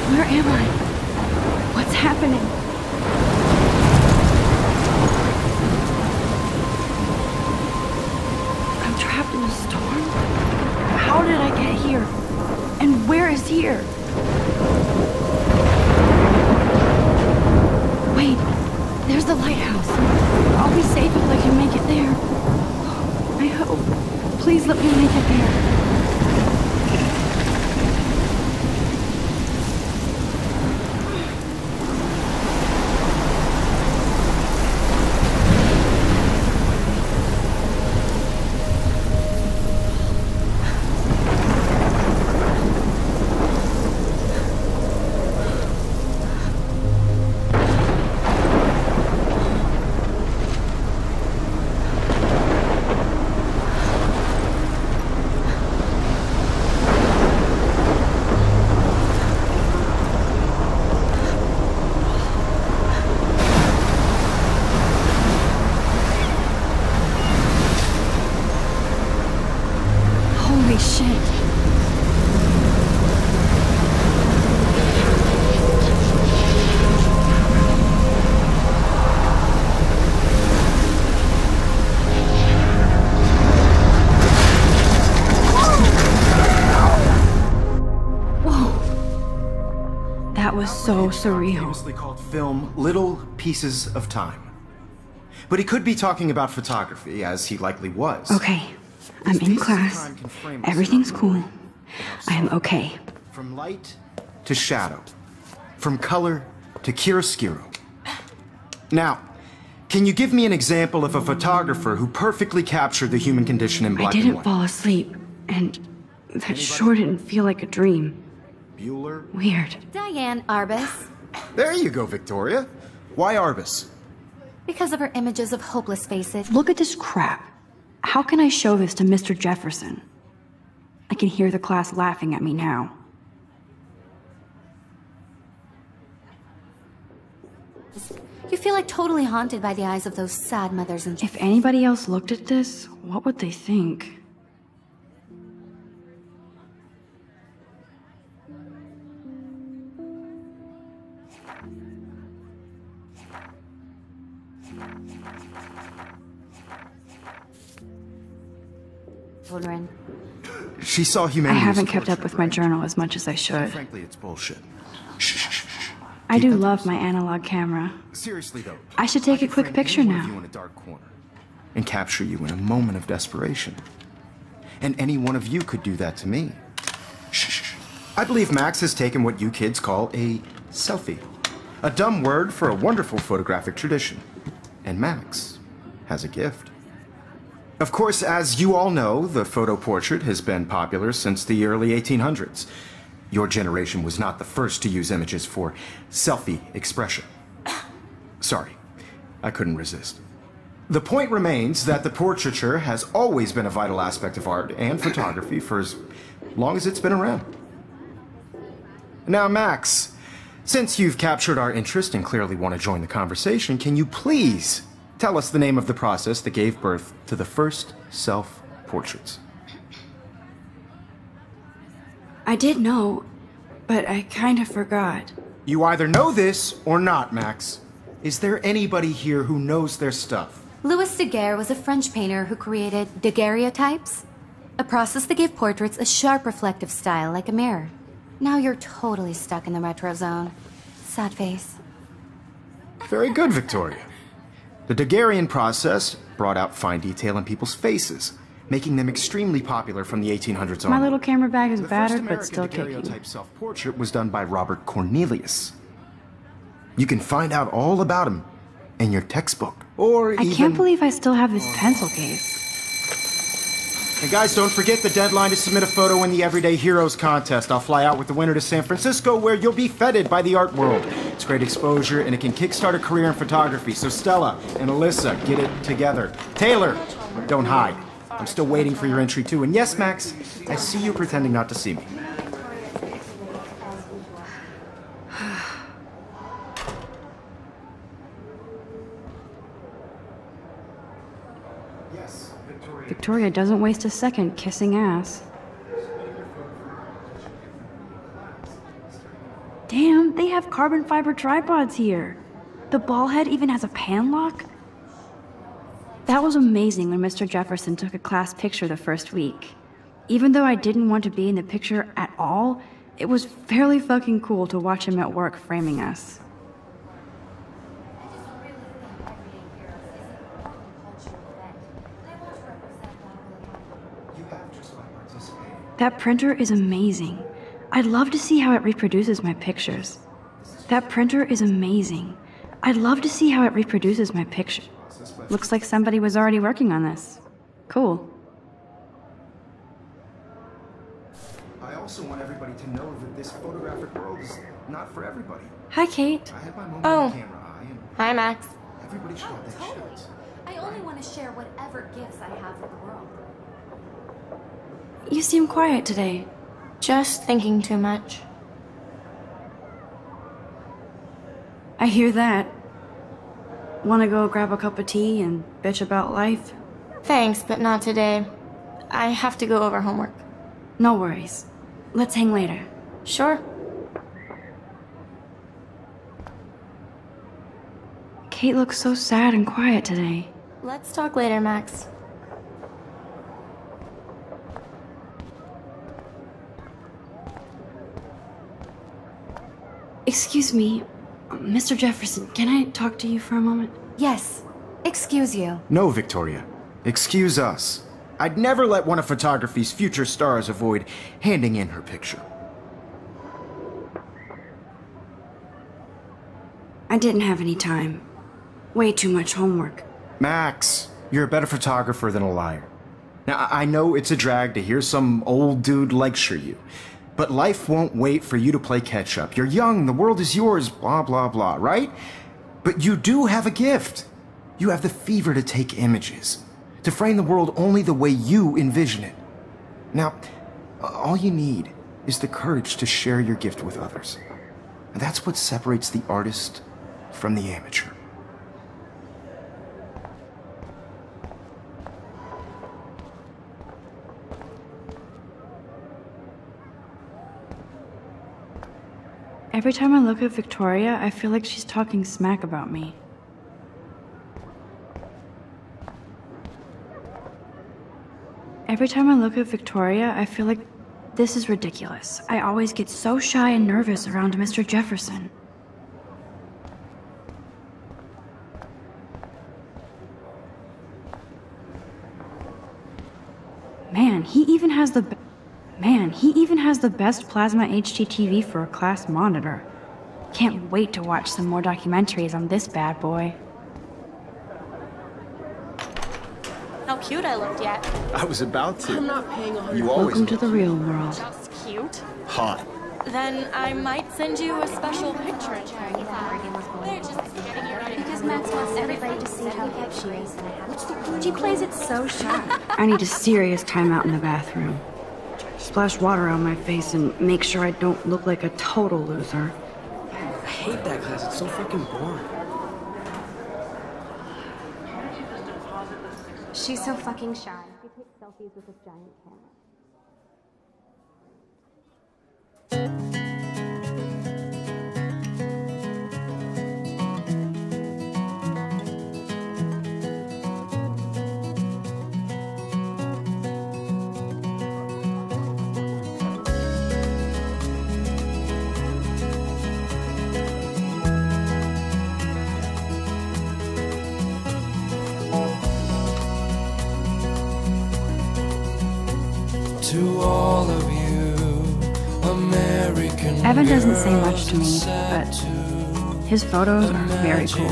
Where am I? What's happening? I'm trapped in a storm? How did I get here? And where is here? Wait, there's the lighthouse. I'll be safe if I can make it there. I hope. Please let me make it there. So surreal. Famously called film Little Pieces of Time. But he could be talking about photography, as he likely was. Okay, I'm in class. Everything's cool. I am okay. From light to shadow. From color to chiaroscuro. Now, can you give me an example of a photographer who perfectly captured the human condition in black and white? I didn't fall asleep, and that sure didn't feel like a dream. Bueller? Weird. Diane Arbus. There you go, Victoria. Why Arbus? Because of her images of hopeless faces. Look at this crap. How can I show this to Mr. Jefferson? I can hear the class laughing at me now. You feel like totally haunted by the eyes of those sad mothers and... If anybody else looked at this, what would they think? Children. She saw humanity. I haven't kept up with my journal as much as I should. Frankly, it's bullshit. I do love my analog camera. Seriously though, I should take a quick picture now. You in a dark corner and capture you in a moment of desperation. And any one of you could do that to me. I believe Max has taken what you kids call a selfie. A dumb word for a wonderful photographic tradition. And Max has a gift. Of course, as you all know, the photo portrait has been popular since the early 1800s. Your generation was not the first to use images for selfie expression. Sorry, I couldn't resist. The point remains that the portraiture has always been a vital aspect of art and photography for as long as it's been around. Now, Max, since you've captured our interest and clearly want to join the conversation, can you please tell us the name of the process that gave birth to the first self-portraits? I did know, but I kind of forgot. You either know this or not, Max. Is there anybody here who knows their stuff? Louis Daguerre was a French painter who created daguerreotypes, a process that gave portraits a sharp reflective style like a mirror. Now you're totally stuck in the retro zone. Sad face. Very good, Victoria. The Daguerrean process brought out fine detail in people's faces, making them extremely popular from the 1800s on. My little camera bag is battered, but The still first American kicking. daguerreotype self-portrait was done by Robert Cornelius. You can find out all about him in your textbook, or I can't believe I still have this pencil case. And guys, don't forget the deadline to submit a photo in the Everyday Heroes contest. I'll fly out with the winner to San Francisco, where you'll be feted by the art world. It's great exposure, and it can kickstart a career in photography. So Stella and Alyssa, get it together. Taylor, don't hide. I'm still waiting for your entry too. And yes, Max, I see you pretending not to see me. Victoria doesn't waste a second kissing ass. Damn. Damn, they have carbon fiber tripods here. The ball head even has a pan lock. That was amazing when Mr. Jefferson took a class picture the first week. Even though I didn't want to be in the picture at all, it was fairly fucking cool to watch him at work framing us. That printer is amazing. I'd love to see how it reproduces my pictures. That printer is amazing. I'd love to see how it reproduces my picture. Looks like somebody was already working on this. Cool. I also want everybody to know that this photographic world is not for everybody. Hi, Kate. I have my moment Oh. on camera eye, and Hi, Max. everybody should have that shit. I only want to share whatever gifts I have with the world. You seem quiet today. Just thinking too much. I hear that. Wanna go grab a cup of tea and bitch about life? Thanks, but not today. I have to go over homework. No worries. Let's hang later. Sure. Kate looks so sad and quiet today. Let's talk later, Max. Excuse me, Mr. Jefferson, can I talk to you for a moment? Yes. Excuse you. No, Victoria. Excuse us. I'd never let one of photography's future stars avoid handing in her picture. I didn't have any time. Way too much homework. Max, you're a better photographer than a liar. Now, I know it's a drag to hear some old dude lecture you, but life won't wait for you to play catch-up. You're young, the world is yours, blah, blah, blah, right? But you do have a gift. You have the fever to take images, to frame the world only the way you envision it. Now, all you need is the courage to share your gift with others. And that's what separates the artist from the amateur. Every time I look at Victoria, I feel like she's talking smack about me. Every time I look at Victoria, I feel like this is ridiculous. I always get so shy and nervous around Mr. Jefferson. Man, he even has the best plasma HDTV for a class monitor. Can't wait to watch some more documentaries on this bad boy. How cute I looked yet. I was about to. I'm not paying 100. You always Welcome to the real world. That's cute. hot. Then I might send you a special picture in time. They're just getting you ready. Because Max wants everybody to see how hip she is. She plays it so sharp. I need a serious timeout in the bathroom. Splash water on my face and make sure I don't look like a total loser. I hate that class. It's so fucking boring. She's so fucking shy. She takes selfies with this giant camera. To all of you, American Evan doesn't say much to me, but his photos are very cool.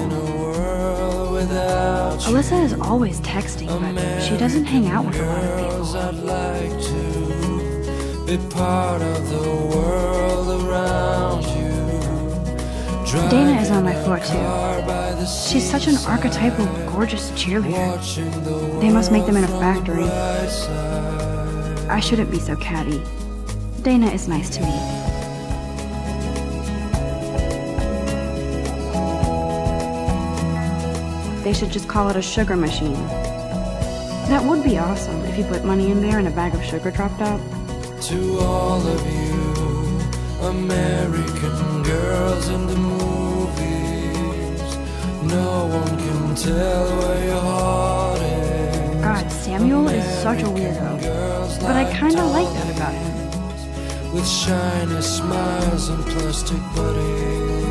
Alyssa is always texting, but she doesn't hang out with a lot of people. I'd like to be part of the world around you. Dana is on my floor too. She's such an archetypal, gorgeous cheerleader. They must make them in a factory. I shouldn't be so catty. Dana is nice to me. They should just call it a sugar machine. That would be awesome if you put money in there and a bag of sugar dropped out. To all of you, American girls in the movies. No one can tell where your heart is. God, Samuel is such a weirdo, but I kinda like that about him. With shiny smiles and plastic buddies.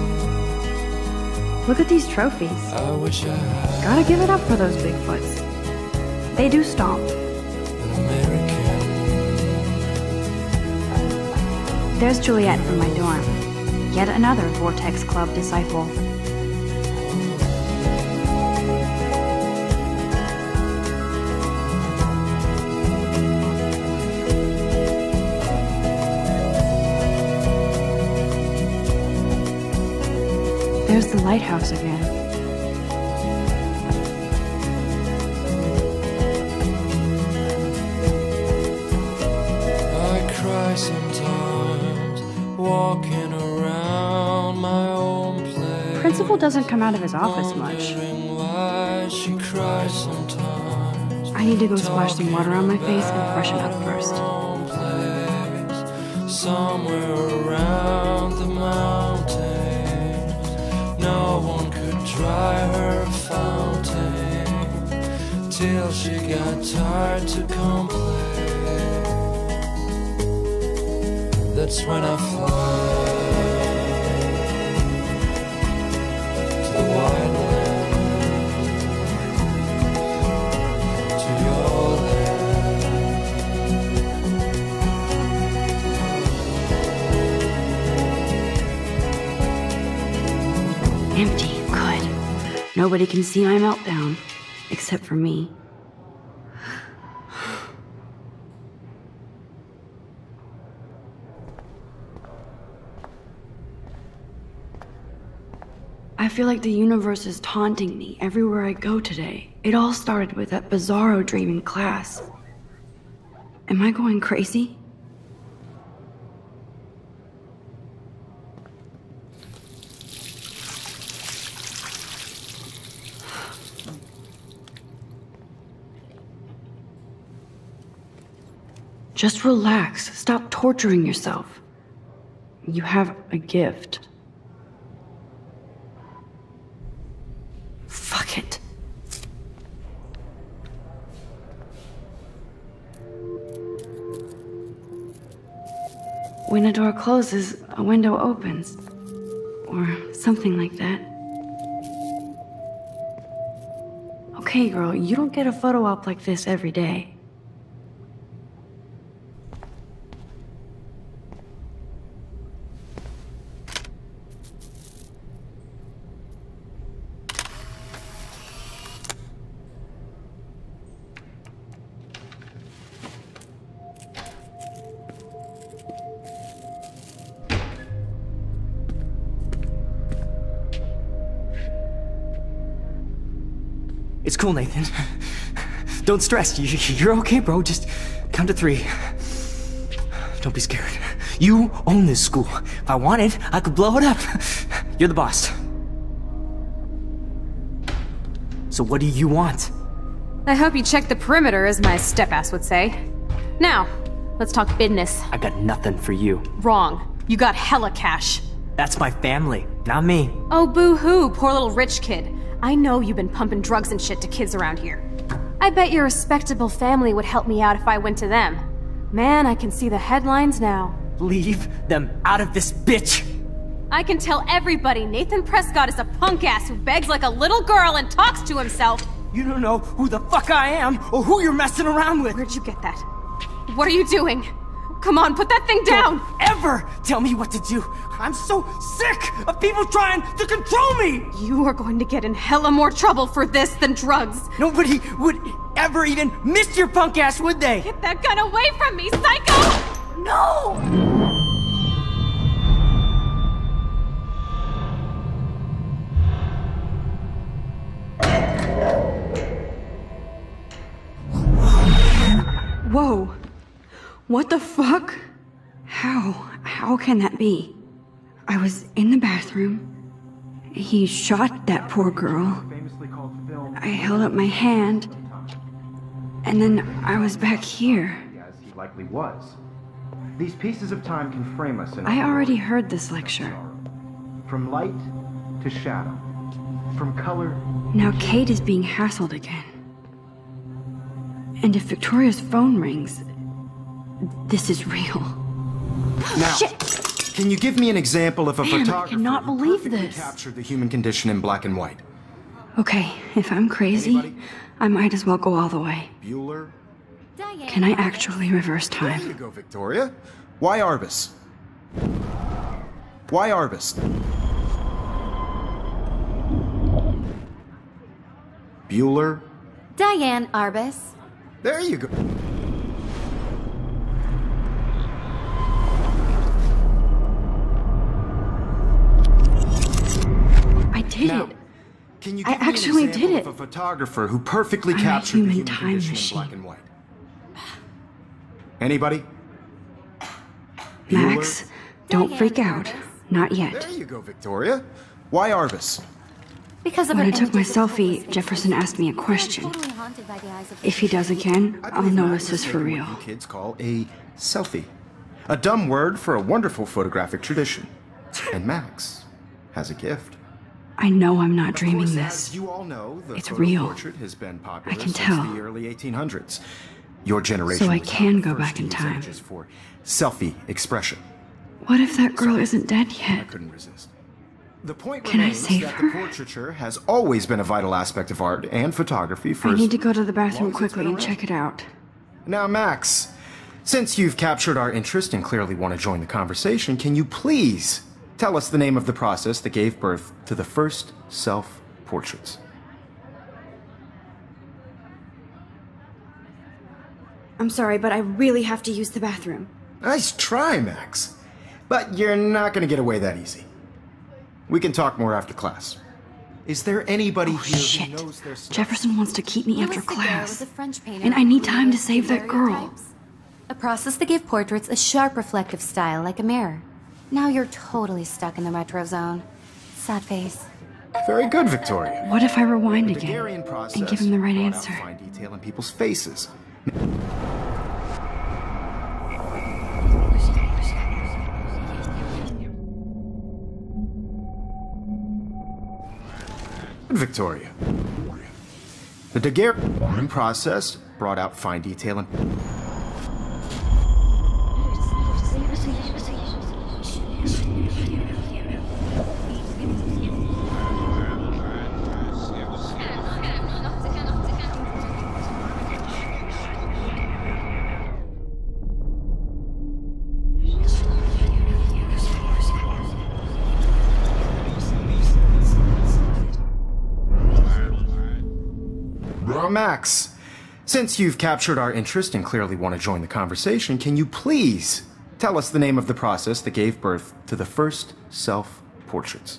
Look at these trophies. I wish I had Gotta give it up for those Bigfoots. They do stomp. an American. There's Juliet from my dorm. Yet another Vortex Club disciple. There's the lighthouse again. I cry sometimes, walking around my own place. Principal doesn't come out of his office much. Wondering why she cries sometimes. I need to go splash some water on my face and freshen up first. Own place, somewhere around the mountains. No one could dry her fountain till she got tired to complain. That's when I fly to the wide land, to your Empty, good. Nobody can see my meltdown, except for me. I feel like the universe is taunting me everywhere I go today. It all started with that bizarro dream in class. Am I going crazy? Just relax. Stop torturing yourself. You have a gift. Fuck it. When a door closes, a window opens. Or something like that. Okay, girl, you don't get a photo op like this every day. It's cool, Nathan. Don't stress. You're okay, bro. Just count to 3. Don't be scared. You own this school. If I wanted, I could blow it up. You're the boss. So what do you want? I hope you checked the perimeter, as my step-ass would say. Now, let's talk business. I got nothing for you. Wrong. You got hella cash. That's my family, not me. Oh, boo-hoo, poor little rich kid. I know you've been pumping drugs and shit to kids around here. I bet your respectable family would help me out if I went to them. Man, I can see the headlines now. Leave them out of this bitch! I can tell everybody Nathan Prescott is a punk ass who begs like a little girl and talks to himself. You don't know who the fuck I am or who you're messing around with. Where'd you get that? What are you doing? Come on, put that thing down! Don't ever tell me what to do! I'm so sick of people trying to control me! You are going to get in hella more trouble for this than drugs. Nobody would ever even miss your punk ass, would they? Get that gun away from me, psycho! No! Whoa. What the fuck? How can that be? I was in the bathroom. He shot that poor girl. I held up my hand. And then I was back here. As he likely was. These pieces of time can frame us in... I already heard this lecture. From light to shadow. From color... Now Kate is being hassled again. And if Victoria's phone rings... This is real. Now, Shit! Can you give me an example of a Man, photographer I cannot believe who perfectly this. captured the human condition in black and white? Okay, if I'm crazy, Anybody? I might as well go all the way. Bueller? Can I actually reverse There you time? go, Victoria. Why Arbus? Why Arbus? Bueller? Diane Arbus. There you go. I did Now, it. can you I give me an actually example did it. of a photographer who perfectly I'm a captured the human human time condition machine. in black and white? Anybody? Max, Bueller? don't Diane freak out. Arbus. Not yet. There you go, Victoria. Why Arbus? Because of When I her took my energetic selfie, voice, Jefferson asked me a question. I'm totally haunted by the eyes of If he does again, I I'll believe know Max this is has for taken real. what you kids call a selfie. A dumb word for a wonderful photographic tradition. And Max has a gift. I know I'm not Of dreaming course, this. as you all know, the It's photo real. portrait has been popular I can since tell. the early 1800s. Your generation So I was can not the go first back to in use time. images for selfie expression. What if that girl isn't dead I yet? couldn't resist. The point Can I remains save that her? the portraiture has always been a vital aspect of art and photography for I as need to go to the bathroom long as it's quickly been and around. check it out. Now, Max, since you've captured our interest and clearly want to join the conversation, can you please tell us the name of the process that gave birth to the first self-portraits? I'm sorry, but I really have to use the bathroom. Nice try, Max. But you're not going to get away that easy. We can talk more after class. Is there anybody Oh, here shit. who knows their stuff? Jefferson wants to keep me after Louis Daguerre class. was a French painter And I who need time to created save that girl. daguerreotypes, a process that gave portraits a sharp reflective style like a mirror. Now you're totally stuck in the retro zone. Sad face. Very good, Victoria. What if I rewind The again Daguerrean process and give him the right brought out answer? fine detail in people's faces. Victoria. The Daguerrean process brought out fine detail in... Max, since you've captured our interest and clearly want to join the conversation, can you please tell us the name of the process that gave birth to the first self-portraits?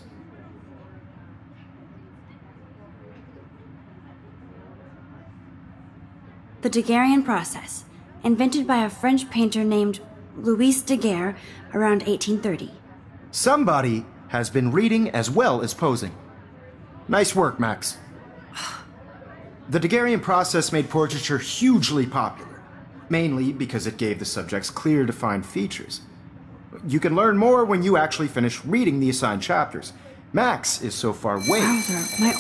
The Daguerrean process, invented by a French painter named Louis Daguerre around 1830. Somebody has been reading as well as posing. Nice work, Max. The Daguerrean process made portraiture hugely popular, mainly because it gave the subjects clear, defined features. You can learn more when you actually finish reading the assigned chapters. Max is so far way... Wowzer, my...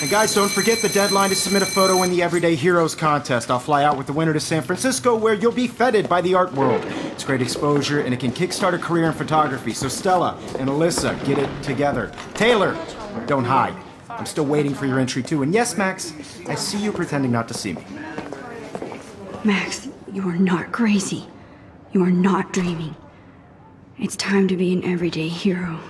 And guys, don't forget the deadline to submit a photo in the Everyday Heroes contest. I'll fly out with the winner to San Francisco, where you'll be feted by the art world. It's great exposure, and it can kickstart a career in photography. So Stella and Alyssa, get it together. Taylor, don't hide. I'm still waiting for your entry, too. And yes, Max, I see you pretending not to see me. Max, you are not crazy. You are not dreaming. It's time to be an everyday hero.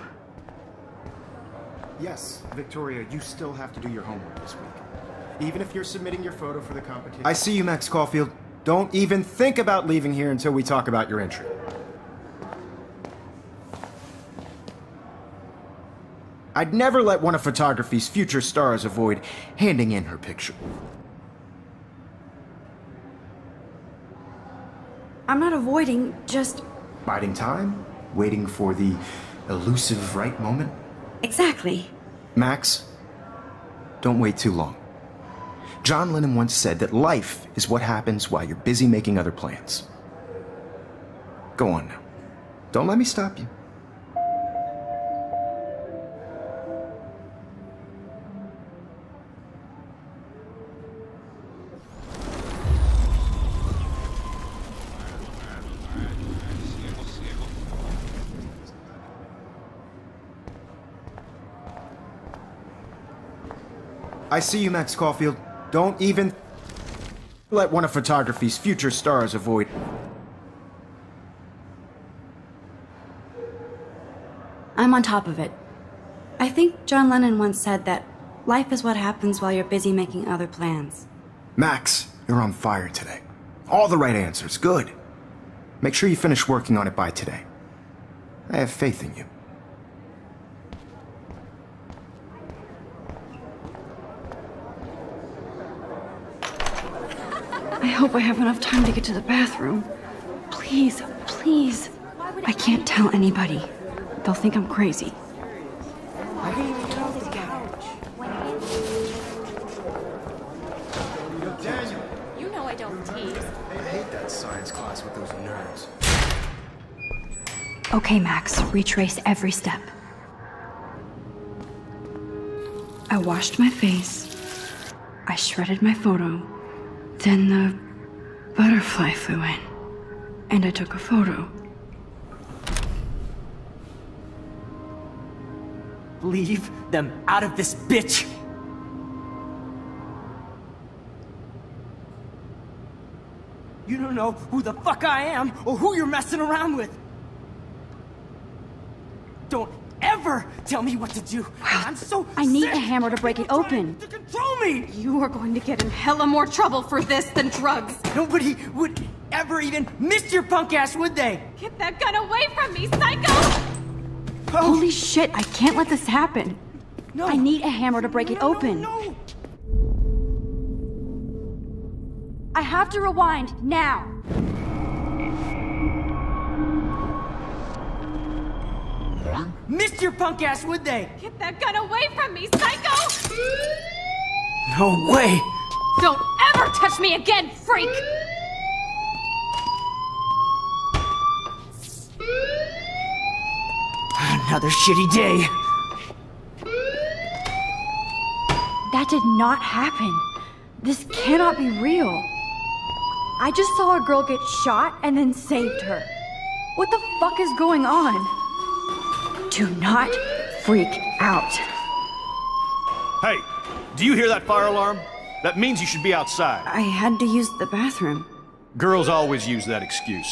Yes, Victoria, you still have to do your homework this week. Even if you're submitting your photo for the competition. I see you, Max Caulfield. Don't even think about leaving here until we talk about your entry. I'd never let one of photography's future stars avoid handing in her picture. I'm not avoiding, just... Biding time? Waiting for the elusive right moment? Exactly. Max, don't wait too long. John Lennon once said that life is what happens while you're busy making other plans. Go on now. Don't let me stop you. I see you, Max Caulfield. Don't even let one of photography's future stars avoid. I'm on top of it. I think John Lennon once said that life is what happens while you're busy making other plans. Max, you're on fire today. All the right answers. Good. Make sure you finish working on it by today. I have faith in you. I hope I have enough time to get to the bathroom. Please, please. I can't tell anybody. They'll think I'm crazy. Daniel! You know I don't tease. I hate that science class with those nerds. Okay, Max, retrace every step. I washed my face. I shredded my photo. Then the butterfly flew in, and I took a photo. Leave them out of this bitch! You don't know who the fuck I am or who you're messing around with! Don't ever tell me what to do! I'm so I need sick a hammer to break it open. to control me! You are going to get in hella more trouble for this than drugs. Nobody would ever even miss your punk ass, would they? Get that gun away from me, psycho! Oh, Holy shit, I can't let this happen. no. I need a hammer to break it open. No. I have to rewind now. Missed your punk ass, would they? Get that gun away from me, psycho! No way! Don't ever touch me again, freak! Another shitty day. That did not happen. This cannot be real. I just saw a girl get shot and then saved her. What the fuck is going on? Do not freak out. Hey, do you hear that fire alarm? That means you should be outside. I had to use the bathroom. Girls always use that excuse.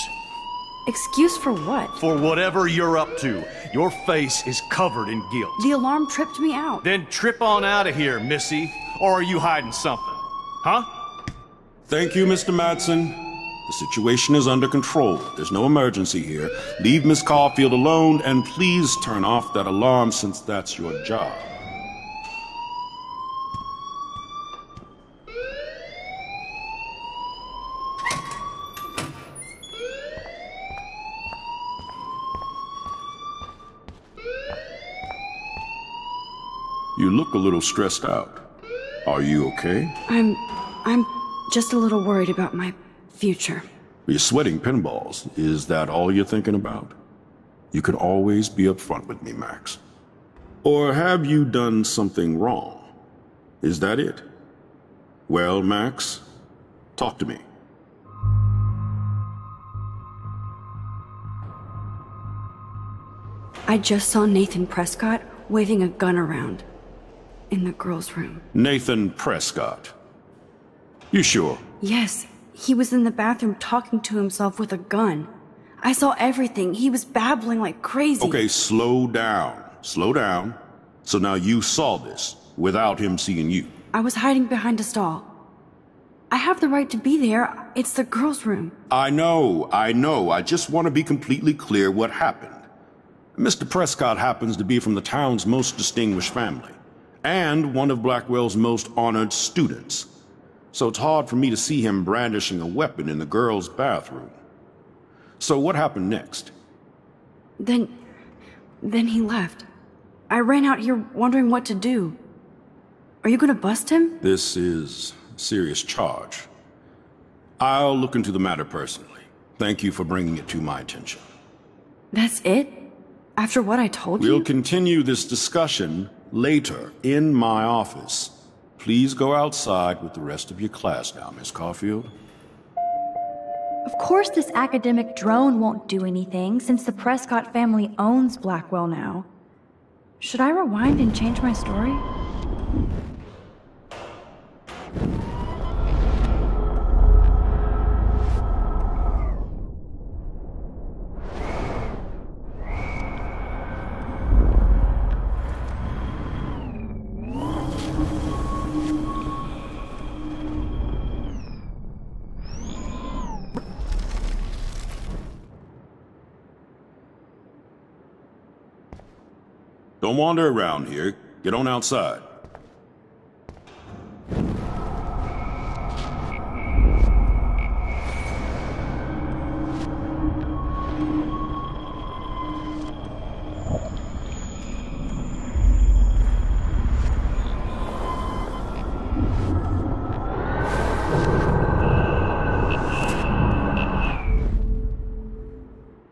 Excuse for what? For whatever you're up to, your face is covered in guilt. The alarm tripped me out. Then trip on out of here, Missy. Or are you hiding something? Huh? Thank you, Mr. Madsen. The situation is under control. There's no emergency here. Leave Miss Caulfield alone, and please turn off that alarm since that's your job. You look a little stressed out. Are you okay? I'm just a little worried about my future. You're sweating pinballs. Is that all you're thinking about? You can always be upfront with me, Max. Or have you done something wrong? Is that it? Well, Max, talk to me. I just saw Nathan Prescott waving a gun around in the girls' room. Nathan Prescott. You sure? Yes, he was in the bathroom talking to himself with a gun. I saw everything. He was babbling like crazy. Okay, slow down. Slow down. So now you saw this without him seeing you. I was hiding behind a stall. I have the right to be there. It's the girls' room. I know. I just want to be completely clear what happened. Mr. Prescott happens to be from the town's most distinguished family, and one of Blackwell's most honored students. So it's hard for me to see him brandishing a weapon in the girls' bathroom. So what happened next? Then he left. I ran out here wondering what to do. Are you gonna bust him? This is a serious charge. I'll look into the matter personally. Thank you for bringing it to my attention. That's it? After what I told you? We'll continue this discussion later in my office. Please go outside with the rest of your class now, Miss Caulfield. Of course this academic drone won't do anything, since the Prescott family owns Blackwell now. Should I rewind and change my story? Don't wander around here. Get on outside.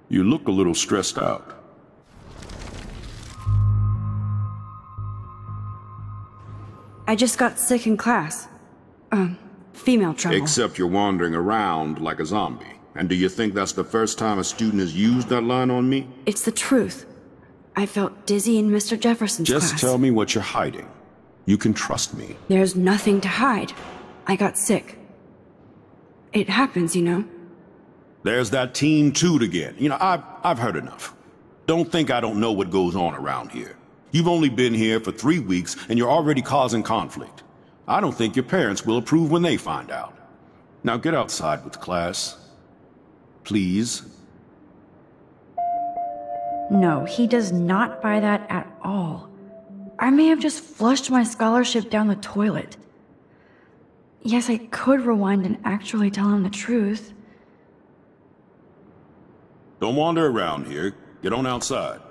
You look a little stressed out. I just got sick in class. Female trouble. Except you're wandering around like a zombie. And do you think that's the first time a student has used that line on me? It's the truth. I felt dizzy in Mr. Jefferson's class. Just tell me what you're hiding. You can trust me. There's nothing to hide. I got sick. It happens, you know. There's that teen toot again. You know, I've heard enough. Don't think I don't know what goes on around here. You've only been here for 3 weeks, and you're already causing conflict. I don't think your parents will approve when they find out. Now get outside with class. Please. No, he does not buy that at all. I may have just flushed my scholarship down the toilet. Yes, I could rewind and actually tell him the truth. Don't wander around here. Get on outside.